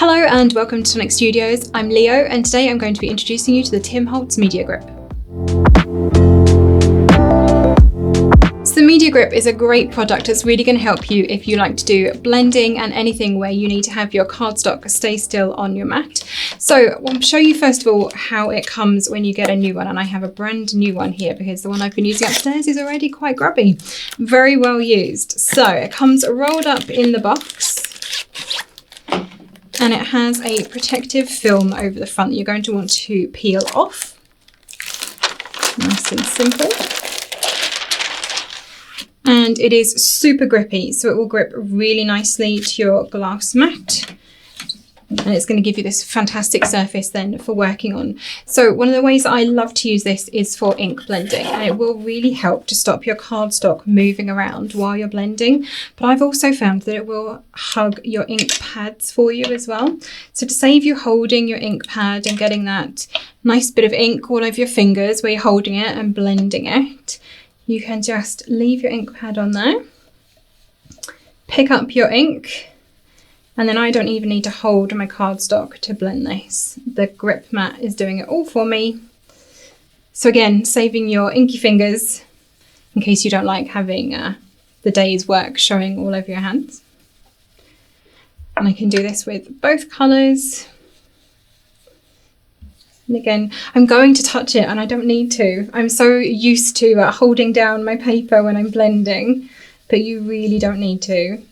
Hello and welcome to Tonic Studios. I'm Leo and today I'm going to be introducing you to the Holtz Media Grip. So the Media Grip is a great product that's really going to help you if you like to do blending and anything where you need to have your cardstock stay still on your mat. So I'll show you first of all how it comes when you get a new one, and I have a brand new one here because the one I've been using upstairs is already quite grubby. Very well used. So it comes rolled up in the box. And it has a protective film over the front that you're going to want to peel off. Nice and simple. And it is super grippy, so it will grip really nicely to your glass mat. And it's going to give you this fantastic surface then for working on. So one of the ways that I love to use this is for ink blending, and it will really help to stop your cardstock moving around while you're blending. But I've also found that it will hug your ink pads for you as well. So to save you holding your ink pad and getting that nice bit of ink all over your fingers where you're holding it and blending it, you can just leave your ink pad on there, pick up your ink, and then I don't even need to hold my cardstock to blend this. The grip mat is doing it all for me. So again, saving your inky fingers in case you don't like having the day's work showing all over your hands. And I can do this with both colours. And again, I'm going to touch it and I don't need to. I'm so used to holding down my paper when I'm blending, but you really don't need to.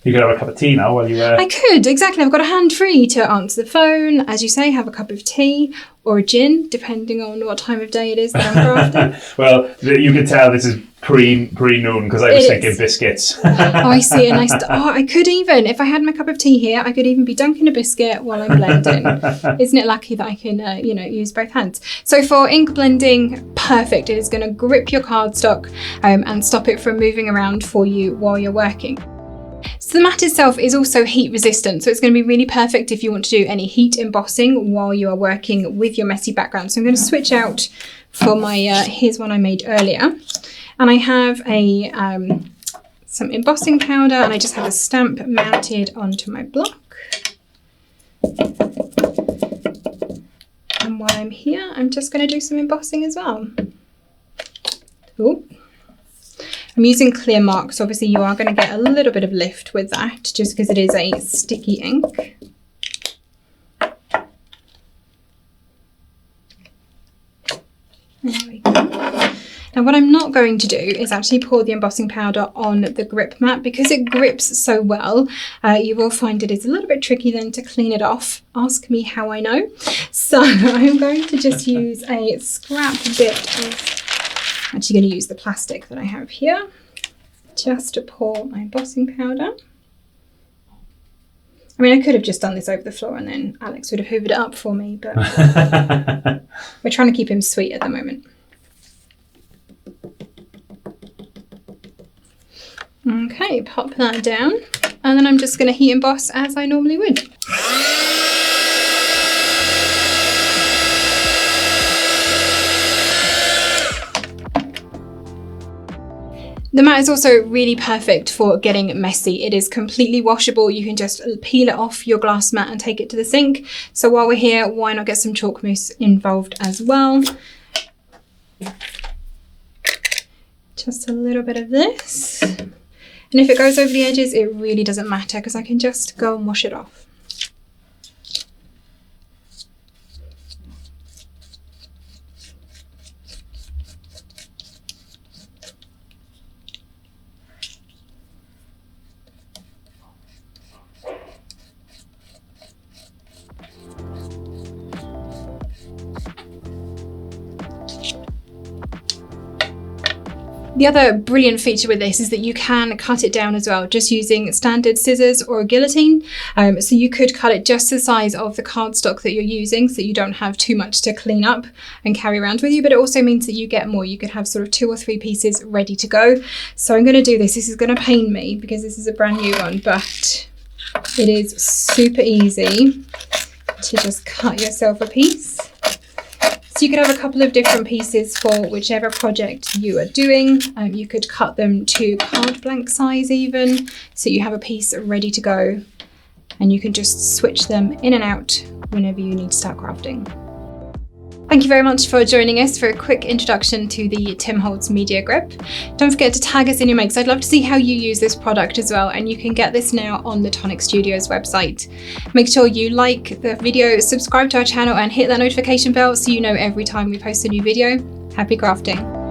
You could have a cup of tea now while you... I could, exactly. I've got a hand free to answer the phone, as you say, have a cup of tea or a gin, depending on what time of day it is that I'm crafting. Well, you can tell this is pre-noon because I was thinking biscuits. Oh, I see. And I could even, if I had my cup of tea here, I could even be dunking a biscuit while I'm blending. Isn't it lucky that I can, use both hands? So for ink blending, perfect. It is going to grip your cardstock and stop it from moving around for you while you're working. So the mat itself is also heat resistant, so it's going to be really perfect if you want to do any heat embossing while you are working with your messy background. So I'm going to switch out for my, here's one I made earlier. And I have some embossing powder, and I just have a stamp mounted onto my block. And while I'm here, I'm just going to do some embossing as well. Ooh. I'm using clear marks, so obviously you are going to get a little bit of lift with that, just because it is a sticky ink. There we go. Now what I'm not going to do is actually pour the embossing powder on the grip mat, because it grips so well. You will find it is a little bit tricky then to clean it off. Ask me how I know. So I'm going to just use a scrap bit of... I'm actually going to use the plastic that I have here just to pour my embossing powder. I mean, I could have just done this over the floor and then Alex would have hoovered it up for me, but we're trying to keep him sweet at the moment. Okay, pop that down, and then I'm just going to heat emboss as I normally would. The mat is also really perfect for getting messy. It is completely washable. You can just peel it off your glass mat and take it to the sink. So while we're here, why not get some chalk mousse involved as well? Just a little bit of this. And if it goes over the edges, it really doesn't matter because I can just go and wash it off. The other brilliant feature with this is that you can cut it down as well, just using standard scissors or a guillotine. So you could cut it just the size of the cardstock that you're using so that you don't have too much to clean up and carry around with you, but it also means that you get more. You could have sort of 2 or 3 pieces ready to go. So I'm going to do this. This is going to pain me because this is a brand new one, but it is super easy to just cut yourself a piece. So you could have a couple of different pieces for whichever project you are doing. You could cut them to card blank size even, so you have a piece ready to go and you can just switch them in and out whenever you need to start crafting. Thank you very much for joining us for a quick introduction to the Tim Holtz Media Grip. Don't forget to tag us in your makes. I'd love to see how you use this product as well, and you can get this now on the Tonic Studios website. Make sure you like the video, subscribe to our channel, and hit that notification bell so you know every time we post a new video. Happy crafting!